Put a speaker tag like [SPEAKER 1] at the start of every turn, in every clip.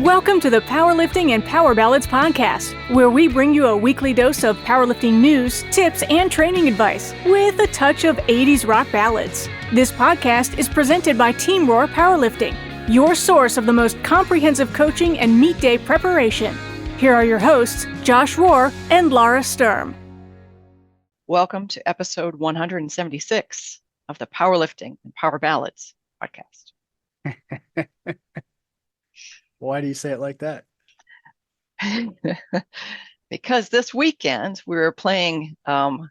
[SPEAKER 1] Welcome to the Powerlifting and Power Ballads podcast, where we bring you a weekly dose of powerlifting news, tips, and training advice with a touch of 80s rock ballads. This podcast is presented by Team Rohr Powerlifting, your source of the most comprehensive coaching and meet day preparation. Here are your hosts, Josh Rohr and Laura Sturm.
[SPEAKER 2] Welcome to episode 176 of the Powerlifting and Power Ballads podcast.
[SPEAKER 3] Why do you say it like that?
[SPEAKER 2] Because this weekend we were playing Team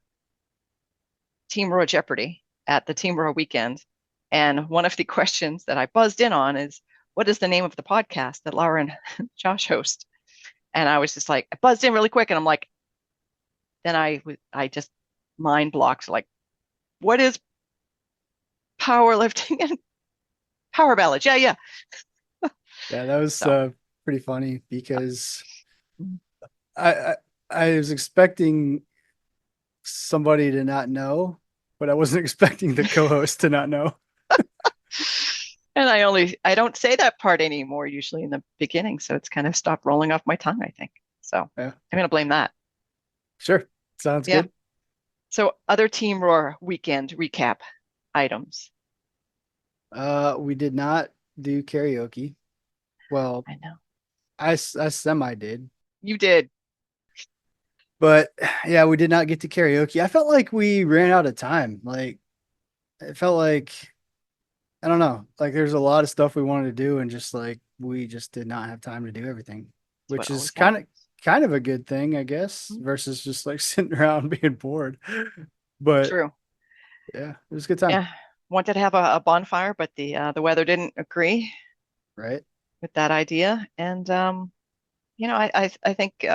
[SPEAKER 2] Rohr Jeopardy at the Team Rohr weekend. And one of the questions that I buzzed in on is, what is the name of the podcast that Laura and Josh host? And I was just like, I buzzed in really quick and I'm like, then I just mind blocked, like, what is powerlifting and power ballads? Yeah.
[SPEAKER 3] Yeah, that was pretty funny because I was expecting somebody to not know, but I wasn't expecting the co-host to not know.
[SPEAKER 2] And I don't say that part anymore usually in the beginning, so it's kind of stopped rolling off my tongue, I think. So yeah. I'm going to blame that.
[SPEAKER 3] Sure. Sounds good.
[SPEAKER 2] So other Team Rohr weekend recap items.
[SPEAKER 3] We did not do karaoke. Well,
[SPEAKER 2] I know.
[SPEAKER 3] I semi did.
[SPEAKER 2] You did.
[SPEAKER 3] But yeah, we did not get to karaoke. I felt like we ran out of time. Like, it felt like, I don't know, like there's a lot of stuff we wanted to do and just like, we just did not have time to do everything, which is kind of a good thing, I guess, versus just like sitting around being bored. But
[SPEAKER 2] true.
[SPEAKER 3] Yeah, it was a good time.
[SPEAKER 2] Yeah. Wanted to have a bonfire, but the weather didn't agree.
[SPEAKER 3] Right.
[SPEAKER 2] With that idea. And, I think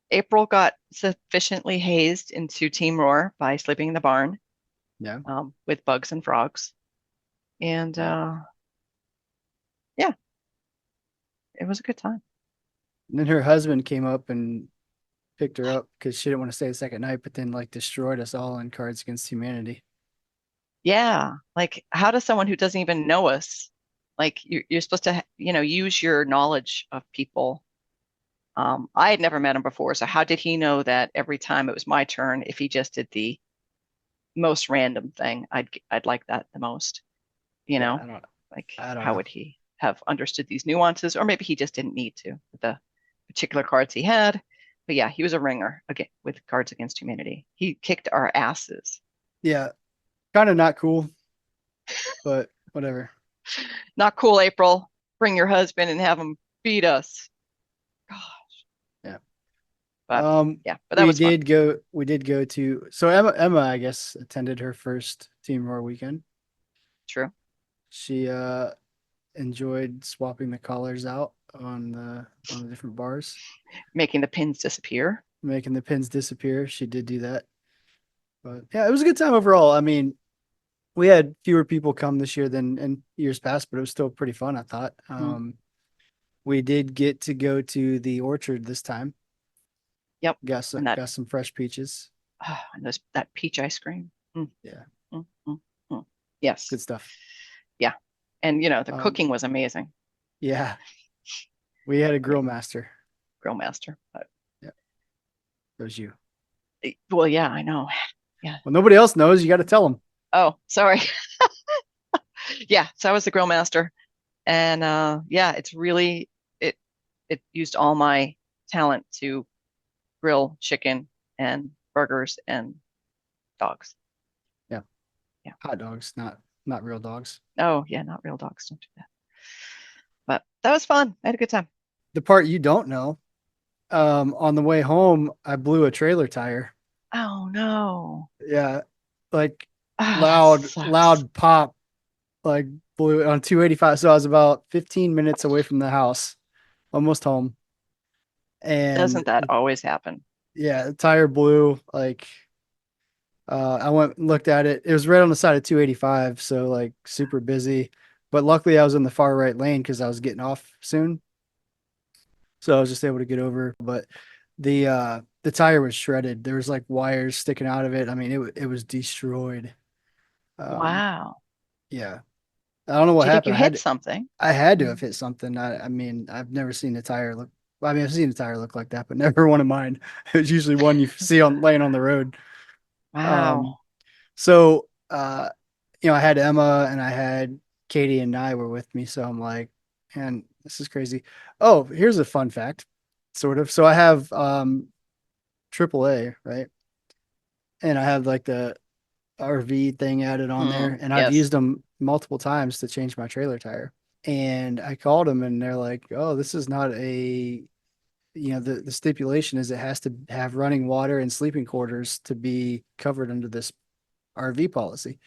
[SPEAKER 2] April got sufficiently hazed into Team Rohr by sleeping in the barn.
[SPEAKER 3] Yeah.
[SPEAKER 2] With bugs and frogs. And, it was a good time.
[SPEAKER 3] And then her husband came up and picked her up because she didn't want to stay the second night, but then like destroyed us all in Cards Against Humanity.
[SPEAKER 2] Yeah. Like, how does someone who doesn't even know us, like you're supposed to, use your knowledge of people. I had never met him before, so how did he know that every time it was my turn, if he just did the most random thing, I'd like that the most, how would he have understood these nuances? Or maybe he just didn't need to with the particular cards he had. But yeah, he was a ringer again with Cards Against Humanity. He kicked our asses.
[SPEAKER 3] Yeah, kind of not cool, but whatever.
[SPEAKER 2] Not cool, April. Bring your husband and have him beat us. Gosh.
[SPEAKER 3] Yeah.
[SPEAKER 2] But but that was fun.
[SPEAKER 3] We did go to, so Emma, I guess, attended her first Team Rohr weekend.
[SPEAKER 2] True.
[SPEAKER 3] She enjoyed swapping the collars out on the different bars.
[SPEAKER 2] Making the pins disappear.
[SPEAKER 3] She did do that. But yeah, it was a good time overall. I mean, we had fewer people come this year than in years past, but it was still pretty fun, I thought. We did get to go to the orchard this time.
[SPEAKER 2] Yep.
[SPEAKER 3] Got some fresh peaches.
[SPEAKER 2] And that peach ice cream.
[SPEAKER 3] Yeah.
[SPEAKER 2] Yes.
[SPEAKER 3] Good stuff.
[SPEAKER 2] Yeah. And, the cooking was amazing.
[SPEAKER 3] Yeah. We had a grill master.
[SPEAKER 2] But
[SPEAKER 3] yeah. It was you.
[SPEAKER 2] Well, yeah, I know. Yeah.
[SPEAKER 3] Well, nobody else knows. You got to tell them.
[SPEAKER 2] Oh, sorry. Yeah. So I was the grill master. And it's really, it used all my talent to grill chicken and burgers and dogs.
[SPEAKER 3] Yeah. Hot dogs, not real dogs.
[SPEAKER 2] Oh yeah, not real dogs. Don't do that. But that was fun. I had a good time.
[SPEAKER 3] The part you don't know, on the way home, I blew a trailer tire.
[SPEAKER 2] Oh no.
[SPEAKER 3] Yeah. Like loud pop, like blew it on 285. So I was about 15 minutes away from the house, almost home. And
[SPEAKER 2] doesn't that always happen?
[SPEAKER 3] Yeah, the tire blew. Like, I went and looked at it. It was right on the side of 285, so like super busy. But luckily, I was in the far right lane because I was getting off soon, so I was just able to get over. But the tire was shredded. There was like wires sticking out of it. I mean, it was destroyed.
[SPEAKER 2] Wow.
[SPEAKER 3] Yeah. I don't know what
[SPEAKER 2] Do you think you
[SPEAKER 3] happened.
[SPEAKER 2] hit something?
[SPEAKER 3] I had to have hit something. I mean, I've never seen a tire look. Well, I mean, I've seen a tire look like that, but never one of mine. It's usually one you see on laying on the road. Um,
[SPEAKER 2] Wow.
[SPEAKER 3] so I had Emma and I had Katie and I were with me. So I'm like, man, this is crazy. Oh, here's a fun fact, sort of. So I have AAA, right? And I have like the RV thing added on there, and I've
[SPEAKER 2] Yes.
[SPEAKER 3] used them multiple times to change my trailer tire. And I called them and they're like, "Oh, this is not the stipulation is it has to have running water and sleeping quarters to be covered under this RV policy."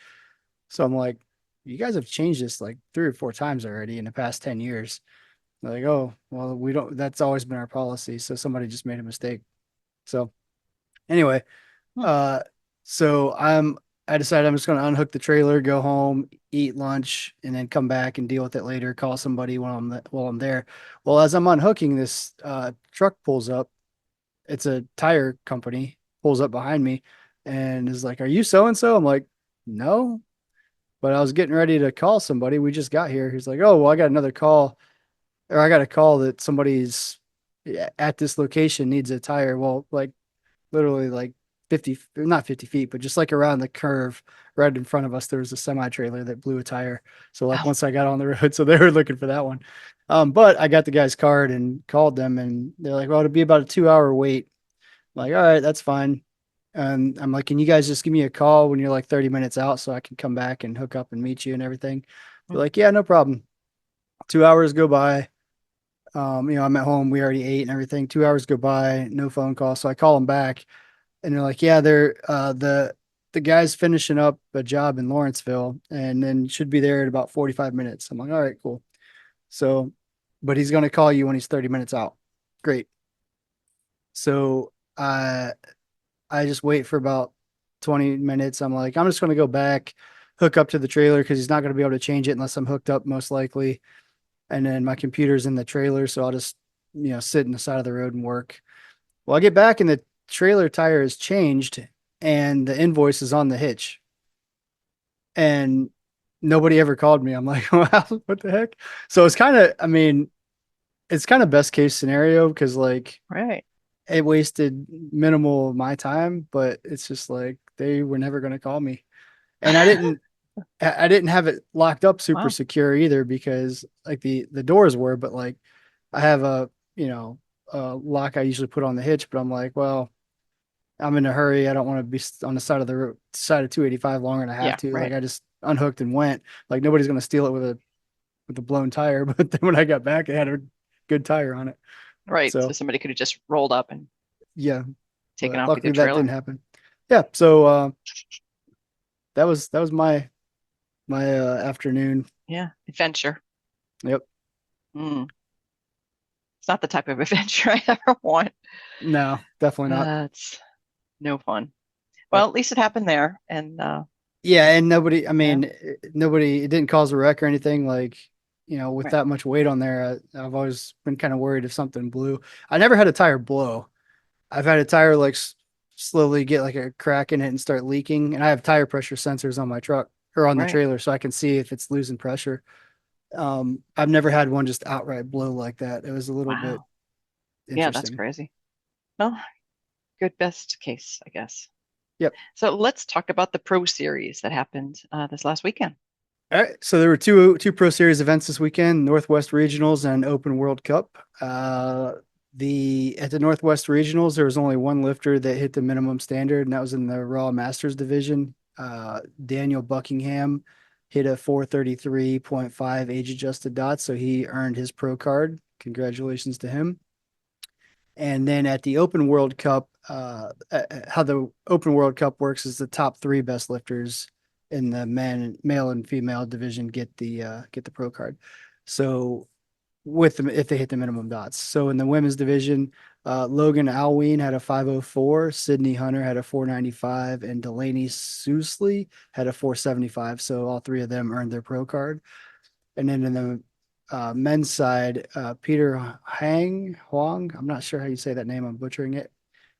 [SPEAKER 3] So I'm like, "You guys have changed this like 3 or 4 times already in the past 10 years." They're like, "Oh, well, we don't, that's always been our policy. So somebody just made a mistake." So anyway,
[SPEAKER 2] Hmm.
[SPEAKER 3] uh, so I decided I'm just going to unhook the trailer, go home, eat lunch, and then come back and deal with it later. Call somebody while I'm there. Well, as I'm unhooking, this truck pulls up. It's a tire company, pulls up behind me, and is like, "Are you so and so?" I'm like, "No," but I was getting ready to call somebody. We just got here. He's like, "Oh, well, I got another call, or I got a call that somebody's at this location needs a tire." Well, like literally like 50, not 50 feet, but just like around the curve right in front of us, there was a semi trailer that blew a tire. So like
[SPEAKER 2] Oh,
[SPEAKER 3] once I got on the road, so they were looking for that one. But I got the guy's card and called them and they're like, well, it'll be about a 2 hour wait. I'm like, all right, that's fine. And I'm like, can you guys just give me a call when you're like 30 minutes out so I can come back and hook up and meet you and everything? They're
[SPEAKER 2] mm,
[SPEAKER 3] like, yeah, no problem. 2 hours go by. I'm at home. We already ate and everything. 2 hours go by, no phone call. So I call them back and they're like, yeah, they're the guy's finishing up a job in Lawrenceville and then should be there in about 45 minutes. I'm like, all right, cool. So, but he's going to call you when he's 30 minutes out. Great. So, I just wait for about 20 minutes. I'm like, I'm just going to go back, hook up to the trailer because he's not going to be able to change it unless I'm hooked up, most likely. And then my computer's in the trailer, so I'll just, sit in the side of the road and work. Well, I get back and the trailer tire is changed and the invoice is on the hitch. And nobody ever called me. I'm like, wow, what the heck? So it's kind of, I mean, it's kind of best case scenario because like
[SPEAKER 2] right.
[SPEAKER 3] it wasted minimal of my time, but it's just like they were never going to call me. And I didn't have it locked up super
[SPEAKER 2] Wow.
[SPEAKER 3] secure either because like the doors were, but like I have a lock I usually put on the hitch, but I'm like, well, I'm in a hurry. I don't want to be on the side of the side of 285 longer than I have
[SPEAKER 2] Yeah,
[SPEAKER 3] to. Like
[SPEAKER 2] right.
[SPEAKER 3] I just unhooked and went. Like nobody's gonna steal it with a blown tire. But then when I got back, it had a good tire on it.
[SPEAKER 2] Right. So
[SPEAKER 3] So
[SPEAKER 2] somebody could have just rolled up and
[SPEAKER 3] yeah,
[SPEAKER 2] taken
[SPEAKER 3] but
[SPEAKER 2] off with your
[SPEAKER 3] luckily that didn't
[SPEAKER 2] trailer.
[SPEAKER 3] happen. Yeah. So that was my afternoon.
[SPEAKER 2] Yeah. Adventure.
[SPEAKER 3] Yep.
[SPEAKER 2] Mm. It's not the type of adventure I ever want.
[SPEAKER 3] No, definitely not.
[SPEAKER 2] It's no fun. Well,
[SPEAKER 3] Yep.
[SPEAKER 2] at least it happened there. And
[SPEAKER 3] Yeah, and nobody. I
[SPEAKER 2] yeah,
[SPEAKER 3] mean, nobody. It didn't cause a wreck or anything. Like, with
[SPEAKER 2] right,
[SPEAKER 3] that much weight on there, I've always been kind of worried if something blew. I never had a tire blow. I've had a tire like slowly get like a crack in it and start leaking, and I have tire pressure sensors on my truck or on the
[SPEAKER 2] right.
[SPEAKER 3] trailer, so I can see if it's losing pressure. I've never had one just outright blow like that. It was a little bit
[SPEAKER 2] Wow. Yeah, that's
[SPEAKER 3] interesting.
[SPEAKER 2] crazy. Well, good best case, I guess.
[SPEAKER 3] Yep.
[SPEAKER 2] So let's talk about the Pro Series that happened this last weekend.
[SPEAKER 3] All right. So there were two Pro Series events this weekend: Northwest Regionals and Open World Cup. The At the Northwest Regionals, there was only one lifter that hit the minimum standard, and that was in the Raw Masters division. Daniel Buckingham hit a 433.5 age adjusted dot, so he earned his pro card. Congratulations to him. And then at the Open World Cup, how the Open World Cup works is the top three best lifters in the male and female division get the pro card. So with them if they hit the minimum dots. So in the women's division, Logan Alween had a 504, Sydney Hunter had a 495, and Delaney Sousley had a 475. So all three of them earned their pro card. And then in the men's side, Peter Huang, I'm not sure how you say that name, I'm butchering it,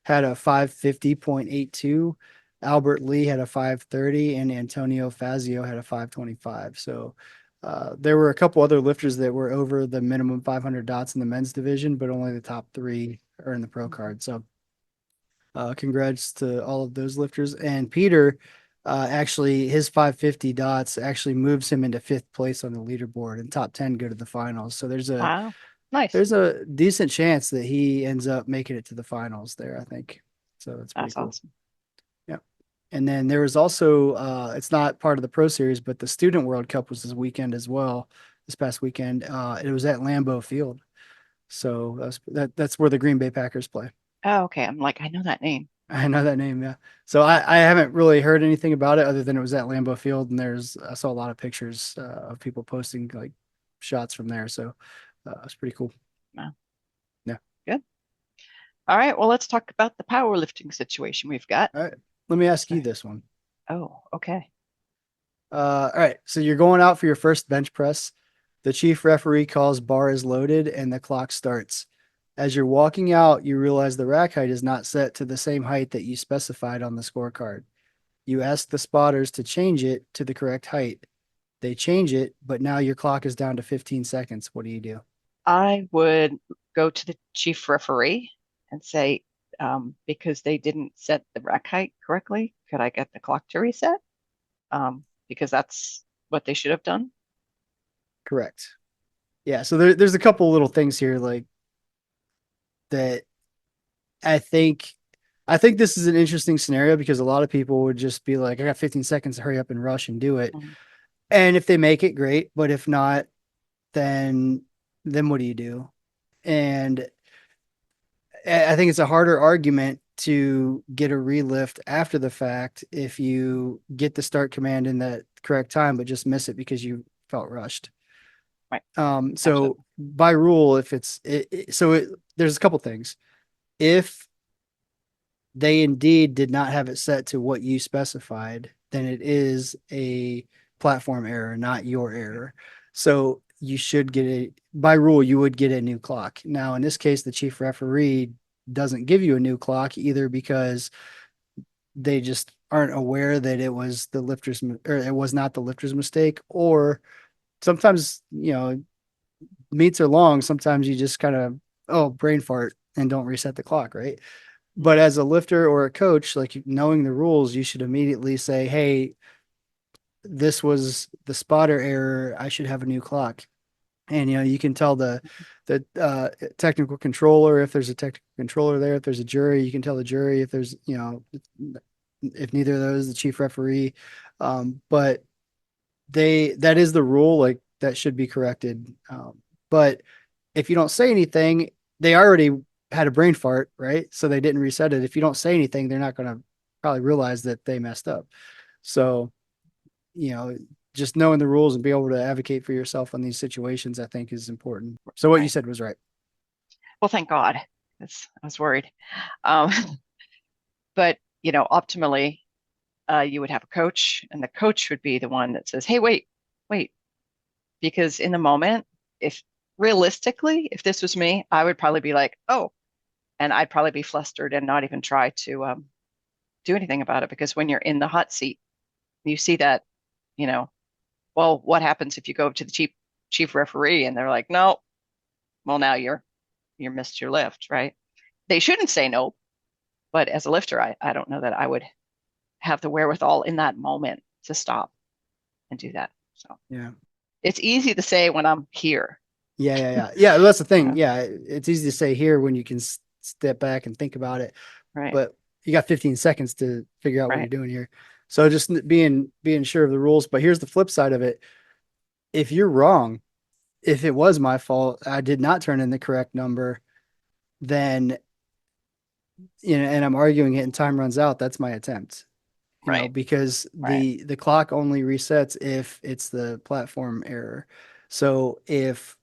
[SPEAKER 3] had a 550.82. Albert Lee had a 530, and Antonio Fazio had a 525. So There were a couple other lifters that were over the minimum 500 dots in the men's division, but only the top three are in the pro card. So, congrats to all of those lifters. And Peter, actually, his 550 dots actually moves him into fifth place on the leaderboard, and top 10 go to the finals. So
[SPEAKER 2] Wow. Nice.
[SPEAKER 3] there's a decent chance that he ends up making it to the finals there, I think. So that's pretty
[SPEAKER 2] That's
[SPEAKER 3] cool.
[SPEAKER 2] awesome.
[SPEAKER 3] Yeah. And then there was also, it's not part of the Pro Series, but the Student World Cup was this weekend as well, this past weekend. It was at Lambeau Field. So that's where the Green Bay Packers play.
[SPEAKER 2] Oh, okay. I'm like, I know that name.
[SPEAKER 3] I know that name, yeah. So I haven't really heard anything about it other than it was at Lambeau Field, and I saw a lot of pictures of people posting like shots from there. So it's pretty cool.
[SPEAKER 2] Wow.
[SPEAKER 3] Yeah.
[SPEAKER 2] Good. All right. Well, let's talk about the powerlifting situation we've got.
[SPEAKER 3] All right. Let me ask
[SPEAKER 2] So,
[SPEAKER 3] you this one.
[SPEAKER 2] oh, okay.
[SPEAKER 3] All right. So you're going out for your first bench press. The chief referee calls bar is loaded and the clock starts. As you're walking out, you realize the rack height is not set to the same height that you specified on the scorecard. You ask the spotters to change it to the correct height. They change it, but now your clock is down to 15 seconds. What do you do?
[SPEAKER 2] I would go to the chief referee and say, because they didn't set the rack height correctly, could I get the clock to reset? Because that's what they should have done.
[SPEAKER 3] Correct. Yeah. So there's a couple little things here like that I think this is an interesting scenario because a lot of people would just be like, I got 15 seconds to hurry up and rush and do it.
[SPEAKER 2] Mhm.
[SPEAKER 3] And if they make it, great. But if not, then what do you do? And I think it's a harder argument to get a relift after the fact if you get the start command in that correct time, but just miss it because you felt rushed.
[SPEAKER 2] Right.
[SPEAKER 3] So
[SPEAKER 2] Absolutely.
[SPEAKER 3] by rule, if there's a couple things. If they indeed did not have it set to what you specified, then it is a platform error, not your error. So you should by rule, you would get a new clock. Now, in this case, the chief referee doesn't give you a new clock either because they just aren't aware that it was or it was not the lifter's mistake, or sometimes, meets are long. Sometimes you just kind of, oh, brain fart and don't reset the clock, right? But as a lifter or a coach, like knowing the rules, you should immediately say, hey, this was the spotter error. I should have a new clock. And you can tell the technical controller if there's a technical controller there. If there's a jury, you can tell the jury. If there's if neither of those, the chief referee. But that is the rule. Like that should be corrected. But if you don't say anything, they already had a brain fart, right? So they didn't reset it. If you don't say anything, they're not going to probably realize that they messed up. So, you know, just knowing the rules and be able to advocate for yourself on these situations, I think is important. So what you
[SPEAKER 2] Right.
[SPEAKER 3] said was right.
[SPEAKER 2] Well, thank God. I was worried. Um, but optimally, you would have a coach, and the coach would be the one that says, "Hey, wait," because in the moment, if realistically, if this was me, I would probably be like, "Oh," and I'd probably be flustered and not even try to do anything about it. Because when you're in the hot seat, you see that, you know, well, what happens if you go to the chief referee and they're like, "No," well, now you're missed your lift, right? They shouldn't say no, but as a lifter, I don't know that I would have the wherewithal in that moment to stop and do that. So
[SPEAKER 3] Yeah.
[SPEAKER 2] it's easy to say when I'm here.
[SPEAKER 3] Yeah. Well, that's the thing.
[SPEAKER 2] Uh,
[SPEAKER 3] Yeah. It's easy to say here when you can step back and think about it,
[SPEAKER 2] right,
[SPEAKER 3] but you got 15 seconds to figure out what you're
[SPEAKER 2] right,
[SPEAKER 3] doing here. So just being sure of the rules. But here's the flip side of it. If you're wrong, if it was my fault, I did not turn in the correct number, then and I'm arguing it and time runs out, that's my attempt.
[SPEAKER 2] right,
[SPEAKER 3] Because
[SPEAKER 2] right,
[SPEAKER 3] the clock only resets if it's the platform error. So if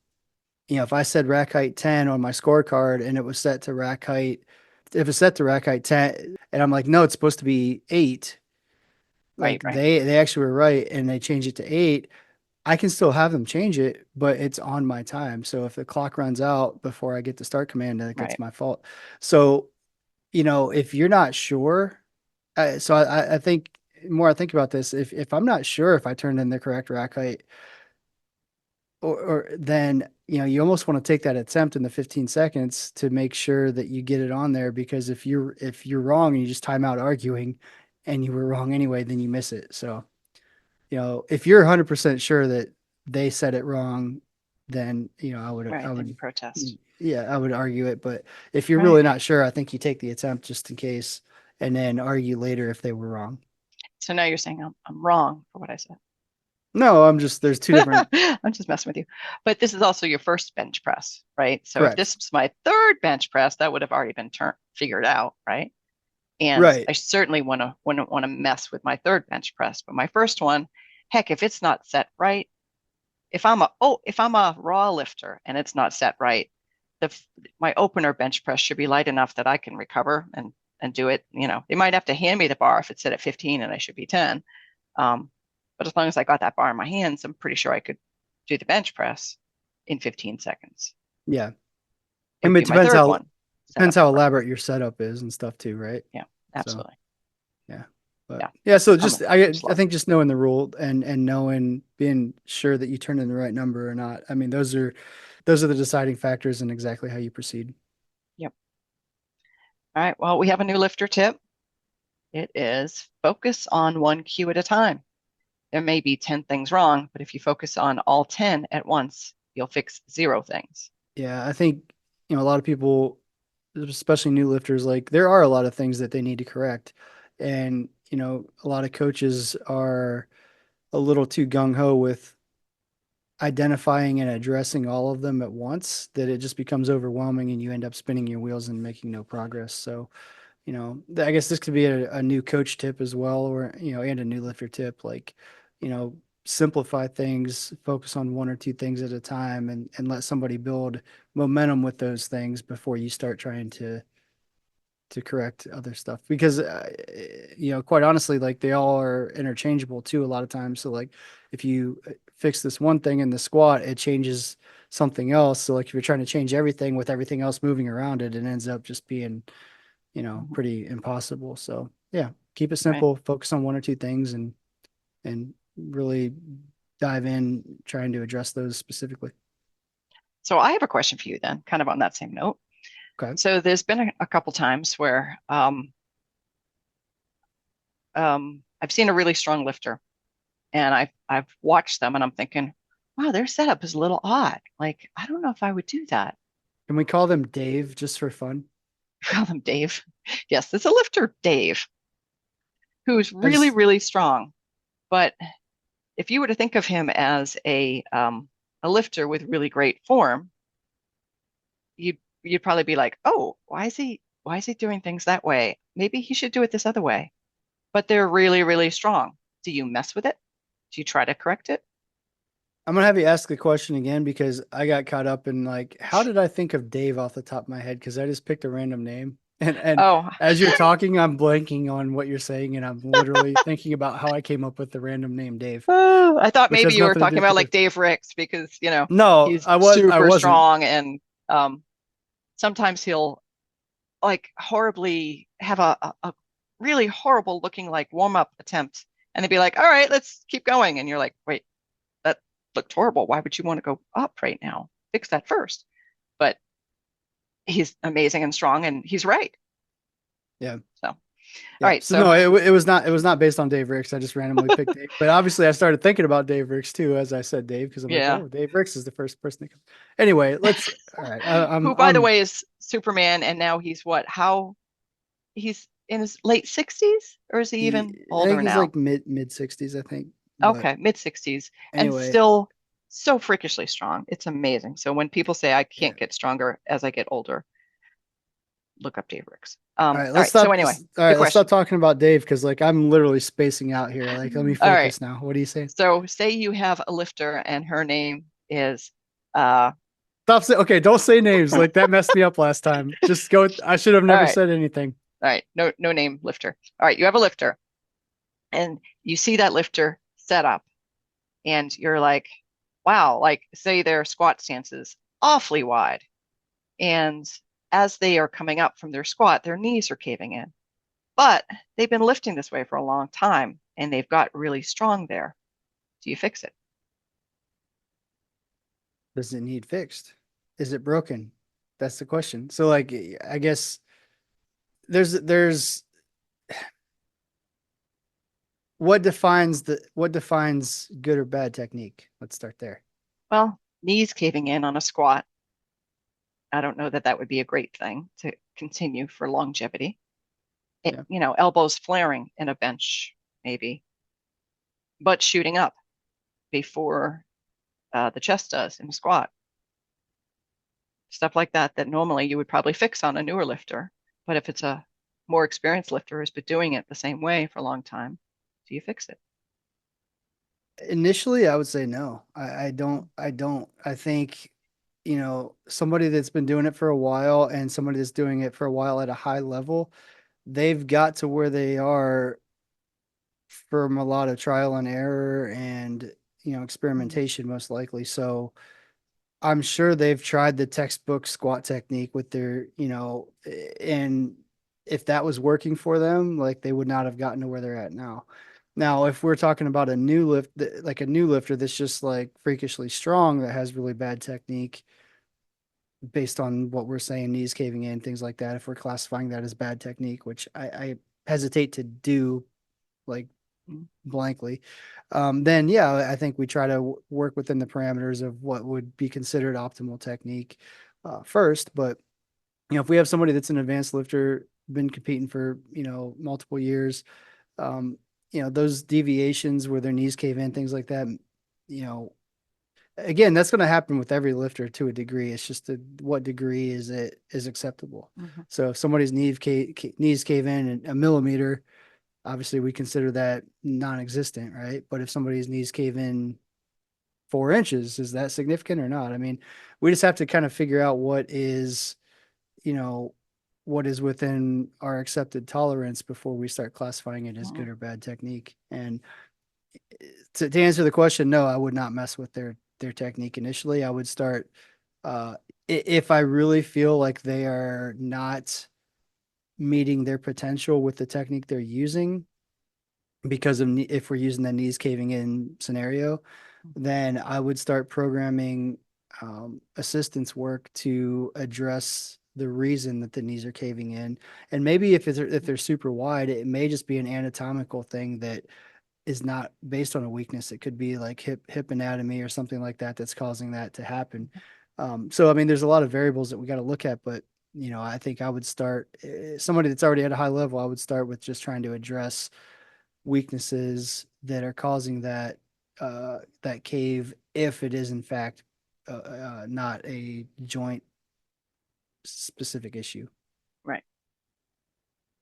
[SPEAKER 3] I said rack height 10 on my scorecard and it was set to rack height, if it's set to rack height 10 and I'm like, no, it's supposed to be 8,
[SPEAKER 2] right,
[SPEAKER 3] like
[SPEAKER 2] right,
[SPEAKER 3] they actually were right and they change it to 8, I can still have them change it, but it's on my time. So if the clock runs out before I get the start command, like it's
[SPEAKER 2] right,
[SPEAKER 3] my fault. So, if you're not sure, I think more I think about this, if I'm not sure if I turned in the correct rack height, or then, you almost want to take that attempt in the 15 seconds to make sure that you get it on there, because if you're wrong and you just time out arguing and you were wrong anyway, then you miss it. So, if you're 100% sure that they said it wrong, then, I would I
[SPEAKER 2] Right. Then you
[SPEAKER 3] would
[SPEAKER 2] protest.
[SPEAKER 3] yeah, I would argue it. But if you're
[SPEAKER 2] Right.
[SPEAKER 3] really not sure, I think you take the attempt just in case, and then argue later if they were wrong.
[SPEAKER 2] So now you're saying I'm wrong for what I said.
[SPEAKER 3] No, there's two different.
[SPEAKER 2] I'm just messing with you. But this is also your first bench press, right? So if
[SPEAKER 3] Correct.
[SPEAKER 2] this was my third bench press, that would have already been figured out, right? And
[SPEAKER 3] Right.
[SPEAKER 2] I certainly wouldn't want to mess with my third bench press. But my first one, heck, if it's not set right, if I'm a raw lifter and it's not set right, the my opener bench press should be light enough that I can recover and do it. They might have to hand me the bar if it's set at 15 and I should be 10. Um, but as long as I got that bar in my hands, I'm pretty sure I could do the bench press in 15 seconds.
[SPEAKER 3] Yeah.
[SPEAKER 2] It would
[SPEAKER 3] And it
[SPEAKER 2] be my third one set
[SPEAKER 3] depends
[SPEAKER 2] up
[SPEAKER 3] how
[SPEAKER 2] incorrectly.
[SPEAKER 3] elaborate your setup is and stuff too, right?
[SPEAKER 2] Yeah,
[SPEAKER 3] So,
[SPEAKER 2] absolutely.
[SPEAKER 3] yeah. But
[SPEAKER 2] Yeah,
[SPEAKER 3] yeah, so
[SPEAKER 2] I'm
[SPEAKER 3] just
[SPEAKER 2] I'm
[SPEAKER 3] I
[SPEAKER 2] slow.
[SPEAKER 3] think just knowing the rule and knowing, being sure that you turn in the right number or not. I mean, those are the deciding factors in exactly how you proceed.
[SPEAKER 2] Yep. All right. Well, we have a new lifter tip. It is focus on one cue at a time. There may be 10 things wrong, but if you focus on all 10 at once, you'll fix 0 things.
[SPEAKER 3] Yeah, I think, a lot of people, especially new lifters, like there are a lot of things that they need to correct. And, a lot of coaches are a little too gung ho with identifying and addressing all of them at once, that it just becomes overwhelming and you end up spinning your wheels and making no progress. So, I guess this could be a new coach tip as well, or, and a new lifter tip, like, you know, simplify things, focus on one or two things at a time, and let somebody build momentum with those things before you start trying to correct other stuff. Because, quite honestly, like they all are interchangeable too, a lot of times. So like if you fix this one thing in the squat, it changes something else. So like if you're trying to change everything with everything else moving around it, it ends up just being,
[SPEAKER 2] Mhm.
[SPEAKER 3] pretty impossible. So yeah, keep it
[SPEAKER 2] Right.
[SPEAKER 3] simple, focus on one or two things, and really dive in trying to address those specifically.
[SPEAKER 2] So I have a question for you then, kind of on that same note.
[SPEAKER 3] Okay.
[SPEAKER 2] So there's been a couple times where I've seen a really strong lifter and I've watched them and I'm thinking, wow, their setup is a little odd. Like, I don't know if I would do that.
[SPEAKER 3] Can we call them Dave just for fun?
[SPEAKER 2] Call him Dave. Yes, it's a lifter, Dave, who's
[SPEAKER 3] I
[SPEAKER 2] really,
[SPEAKER 3] just,
[SPEAKER 2] really strong. But if you were to think of him as a lifter with really great form, you'd probably be like, oh, why is he doing things that way? Maybe he should do it this other way. But they're really, really strong. Do you mess with it? Do you try to correct it?
[SPEAKER 3] I'm gonna have you ask the question again, because I got caught up in like, how did I think of Dave off the top of my head? Because I just picked a random name, and
[SPEAKER 2] Oh,
[SPEAKER 3] as you're talking, I'm blanking on what you're saying, and I'm literally thinking about how I came up with the random name Dave,
[SPEAKER 2] I thought
[SPEAKER 3] which
[SPEAKER 2] maybe
[SPEAKER 3] has
[SPEAKER 2] you were
[SPEAKER 3] nothing to
[SPEAKER 2] talking
[SPEAKER 3] do
[SPEAKER 2] about
[SPEAKER 3] with
[SPEAKER 2] like
[SPEAKER 3] it.
[SPEAKER 2] Dave Ricks because,
[SPEAKER 3] No,
[SPEAKER 2] he's
[SPEAKER 3] I
[SPEAKER 2] super
[SPEAKER 3] wasn't.
[SPEAKER 2] strong and um, sometimes he'll like horribly have a really horrible looking like warm up attempt and they'd be like, all right, let's keep going. And you're like, wait, that looked horrible. Why would you want to go up right now? Fix that first. But he's amazing and strong and he's right.
[SPEAKER 3] Yeah.
[SPEAKER 2] So, all
[SPEAKER 3] Yeah.
[SPEAKER 2] right.
[SPEAKER 3] So
[SPEAKER 2] So,
[SPEAKER 3] no, it was not based on Dave Ricks. I just randomly picked Dave. But obviously I started thinking about Dave Ricks too as I said Dave, because I'm like,
[SPEAKER 2] yeah.
[SPEAKER 3] oh, Dave Ricks is the first person that comes. Anyway, let's all right.
[SPEAKER 2] Who, by the way, is Superman. And now he's what? He's in his late 60s or is he
[SPEAKER 3] I
[SPEAKER 2] even
[SPEAKER 3] think
[SPEAKER 2] older
[SPEAKER 3] he's
[SPEAKER 2] now?
[SPEAKER 3] like mid 60s, I think. But
[SPEAKER 2] Okay, mid 60s and
[SPEAKER 3] anyway,
[SPEAKER 2] still so freakishly strong. It's amazing. So when people say I
[SPEAKER 3] yeah.
[SPEAKER 2] can't get stronger as I get older, look up Dave Ricks.
[SPEAKER 3] All right,
[SPEAKER 2] All
[SPEAKER 3] let's
[SPEAKER 2] right. So
[SPEAKER 3] stop.
[SPEAKER 2] anyway,
[SPEAKER 3] All
[SPEAKER 2] the
[SPEAKER 3] right, let's stop
[SPEAKER 2] question.
[SPEAKER 3] talking about Dave, because like I'm literally spacing out here. Like, let me
[SPEAKER 2] All right.
[SPEAKER 3] focus now. What do you say?
[SPEAKER 2] So say you have a lifter and her name is uh
[SPEAKER 3] Stop. Okay, don't say names. Like that messed me up last time. Just go. I should have
[SPEAKER 2] all
[SPEAKER 3] never
[SPEAKER 2] right.
[SPEAKER 3] said anything.
[SPEAKER 2] All right. No name lifter. All right, you have a lifter and you see that lifter set up and you're like, wow, like say their squat stance is awfully wide. And as they are coming up from their squat, their knees are caving in. But they've been lifting this way for a long time and they've got really strong there. Do you fix it?
[SPEAKER 3] Does it need fixed? Is it broken? That's the question. So like I guess there's what defines good or bad technique? Let's start there.
[SPEAKER 2] Well, knees caving in on a squat. I don't know that that would be a great thing to continue for longevity.
[SPEAKER 3] Yeah.
[SPEAKER 2] Elbows flaring in a bench, maybe, but shooting up before the chest does in a squat. Stuff like that normally you would probably fix on a newer lifter. But if it's a more experienced lifter who's been doing it the same way for a long time, do you fix it?
[SPEAKER 3] Initially, I would say no. I don't. I think, somebody that's been doing it for a while and somebody that's doing it for a while at a high level, they've got to where they are from a lot of trial and error and,
[SPEAKER 2] Mhm.
[SPEAKER 3] experimentation most likely. So I'm sure they've tried the textbook squat technique with their, and if that was working for them, like they would not have gotten to where they're at now. Now, if we're talking about a new lift, like a new lifter that's just like freakishly strong that has really bad technique based on what we're saying, knees caving in, things like that, if we're classifying that as bad technique, which I hesitate to do like
[SPEAKER 2] Mhm.
[SPEAKER 3] blankly, then yeah, I think we try to work within the parameters of what would be considered optimal technique first. But if we have somebody that's an advanced lifter, been competing for multiple years, um, those deviations where their knees cave in, things like that, you know, again, that's going to happen with every lifter to a degree. It's just what degree is acceptable.
[SPEAKER 2] Mhm.
[SPEAKER 3] So if somebody's knees cave in a millimeter, obviously we consider that non-existent, right? But if somebody's knees cave in 4 inches, is that significant or not? I mean, we just have to kind of figure out you know, what is within our accepted tolerance before we start classifying it as good
[SPEAKER 2] Mhm.
[SPEAKER 3] or bad technique. And to answer the question, no, I would not mess with their technique initially. I would start if I really feel like they are not meeting their potential with the technique they're using, because of if we're using the knees caving in scenario, then I would start programming assistance work to address the reason that the knees are caving in. And maybe if they're super wide, it may just be an anatomical thing that is not based on a weakness. It could be like hip anatomy or something like that that's causing that to happen. So I mean, there's a lot of variables that we got to look at, but I think I would start somebody that's already at a high level. I would start with just trying to address weaknesses that are causing that cave, if it is in fact not a joint specific issue.
[SPEAKER 2] Right.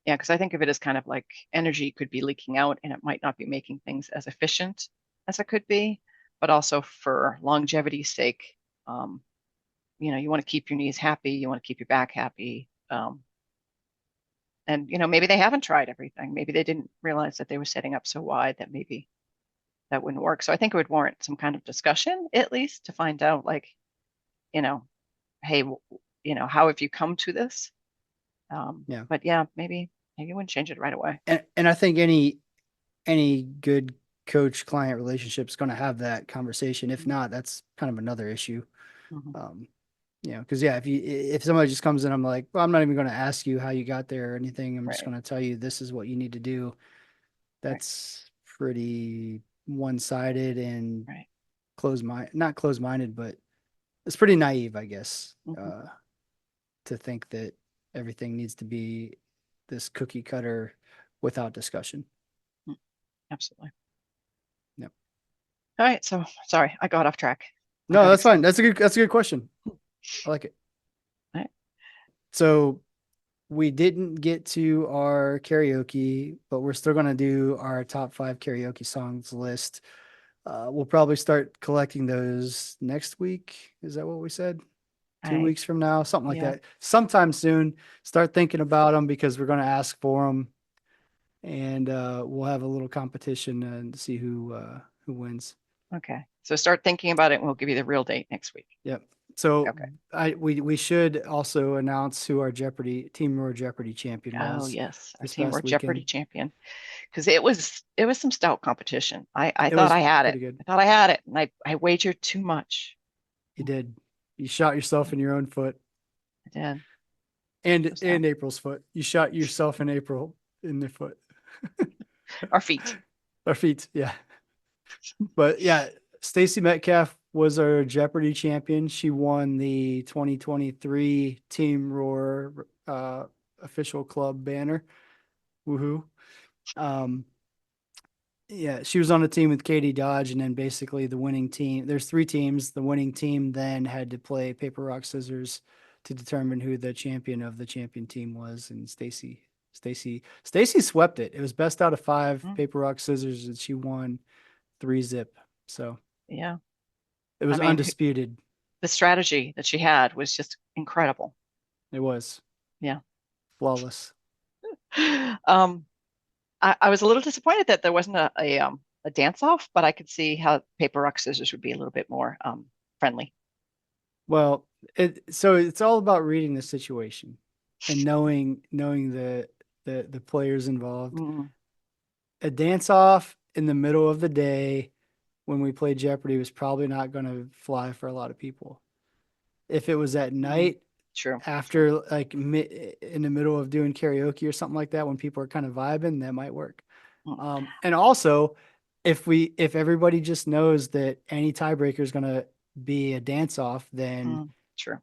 [SPEAKER 2] Yeah, because I think of it as kind of like energy could be leaking out and it might not be making things as efficient as it could be, but also for longevity's sake, um, you want to keep your knees happy, you want to keep your back happy. And maybe they haven't tried everything. Maybe they didn't realize that they were setting up so wide that maybe that wouldn't work. So I think it would warrant some kind of discussion at least to find out, like, you know, hey, how have you come to this?
[SPEAKER 3] Yeah.
[SPEAKER 2] But yeah, maybe you wouldn't change it right away.
[SPEAKER 3] And I think any good coach client relationship is going to have that conversation. If not, that's kind of another issue.
[SPEAKER 2] Mhm.
[SPEAKER 3] Um, because yeah, if somebody just comes in, I'm like, well, I'm not even going to ask you how you got there or anything. I'm just
[SPEAKER 2] Right,
[SPEAKER 3] going to tell you this is what you need to do.
[SPEAKER 2] right,
[SPEAKER 3] That's pretty one-sided and
[SPEAKER 2] right.
[SPEAKER 3] not closed-minded, but it's pretty naive, I guess,
[SPEAKER 2] Hmm.
[SPEAKER 3] to think that everything needs to be this cookie cutter without discussion.
[SPEAKER 2] Absolutely.
[SPEAKER 3] Yep.
[SPEAKER 2] All right. So sorry, I got off track. I
[SPEAKER 3] No,
[SPEAKER 2] got
[SPEAKER 3] that's fine.
[SPEAKER 2] excited.
[SPEAKER 3] That's a good question. I like it.
[SPEAKER 2] All right.
[SPEAKER 3] So we didn't get to our karaoke, but we're still going to do our top 5 karaoke songs list. We'll probably start collecting those next week. Is that what we said? 2 weeks from now, something like
[SPEAKER 2] Yeah.
[SPEAKER 3] that. Sometime soon. Start thinking about them because we're going to ask for them, and we'll have a little competition and see who wins.
[SPEAKER 2] Okay. So start thinking about it and we'll give you the real date next week.
[SPEAKER 3] Yep. So
[SPEAKER 2] Okay.
[SPEAKER 3] we should also announce who our Team Rohr Jeopardy champion
[SPEAKER 2] Oh
[SPEAKER 3] was
[SPEAKER 2] yes, our
[SPEAKER 3] this
[SPEAKER 2] team, we're
[SPEAKER 3] past
[SPEAKER 2] Jeopardy
[SPEAKER 3] weekend.
[SPEAKER 2] champion. Because it was some stout competition. I
[SPEAKER 3] It
[SPEAKER 2] thought
[SPEAKER 3] was
[SPEAKER 2] I had it.
[SPEAKER 3] pretty good.
[SPEAKER 2] I thought I had it, and I wagered too much.
[SPEAKER 3] You did. You shot yourself in your own foot.
[SPEAKER 2] I did.
[SPEAKER 3] And April's foot. You shot yourself in April in the foot.
[SPEAKER 2] Our feet.
[SPEAKER 3] Our feet, yeah. But yeah, Stacey Metcalf was our Jeopardy champion. She won the 2023 Team Rohr official club banner. Woohoo. Yeah, she was on a team with Katie Dodge, and then basically the winning team. There's 3 teams. The winning team then had to play paper, rock, scissors to determine who the champion of the champion team was. And Stacey swept it. It was best out of 5, paper, rock, scissors, and she won 3-zip. So
[SPEAKER 2] yeah,
[SPEAKER 3] it was undisputed.
[SPEAKER 2] The strategy that she had was just incredible.
[SPEAKER 3] It was.
[SPEAKER 2] Yeah.
[SPEAKER 3] Flawless.
[SPEAKER 2] I was a little disappointed that there wasn't a dance off, but I could see how paper, rock, scissors would be a little bit more friendly.
[SPEAKER 3] Well, so it's all about reading the situation and knowing the players involved. A dance off in the middle of the day when we played Jeopardy was probably not going to fly for a lot of people. If it was at night,
[SPEAKER 2] true,
[SPEAKER 3] after like in the middle of doing karaoke or something like that, when people are kind of vibing, that might work. And also, if everybody just knows that any tiebreaker is going to be a dance off, then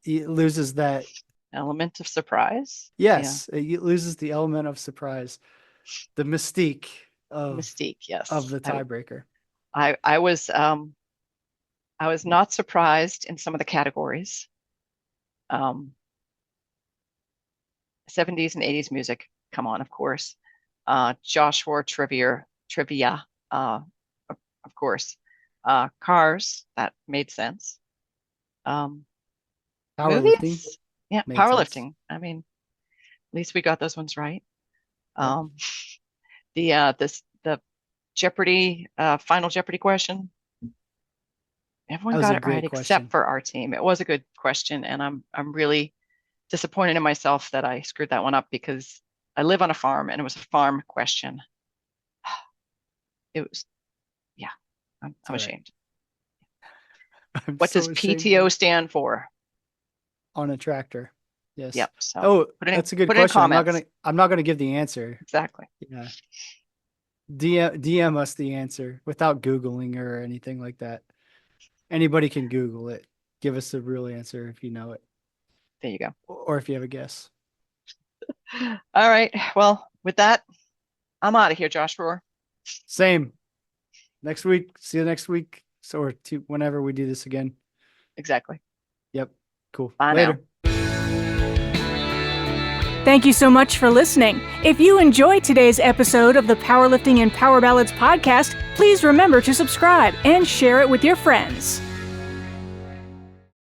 [SPEAKER 3] it loses that
[SPEAKER 2] element of surprise.
[SPEAKER 3] Yes, it loses the element of surprise, the mystique of
[SPEAKER 2] yes,
[SPEAKER 3] of the tiebreaker.
[SPEAKER 2] I was not surprised in some of the categories. 70s and 80s music, come on, of course. Josh Rohr trivia, of course. Cars, that made sense.
[SPEAKER 3] Powerlifting.
[SPEAKER 2] Yeah, powerlifting. I mean, at least we got those ones right. The Jeopardy, final Jeopardy question. Everyone got it right except for our team. It was a good question, and I'm really disappointed in myself that I screwed that one up because I live on a farm and it was a farm question. It was, yeah, I'm ashamed. What does PTO stand for?
[SPEAKER 3] On a tractor. Yes.
[SPEAKER 2] Yep. So
[SPEAKER 3] that's a good question. I'm not gonna give the answer.
[SPEAKER 2] Exactly.
[SPEAKER 3] Yeah. DM us the answer without Googling or anything like that. Anybody can Google it. Give us the real answer if you know it.
[SPEAKER 2] There you go.
[SPEAKER 3] Or if you have a guess.
[SPEAKER 2] All right. Well, with that, I'm out of here, Josh Rohr.
[SPEAKER 3] Same. Next week. See you next week. Or whenever we do this again.
[SPEAKER 2] Exactly.
[SPEAKER 3] Yep. Cool.
[SPEAKER 2] Bye
[SPEAKER 3] Later.
[SPEAKER 2] now.
[SPEAKER 1] Thank you so much for listening. If you enjoyed today's episode of the Powerlifting and Power Ballads podcast, please remember to subscribe and share it with your friends.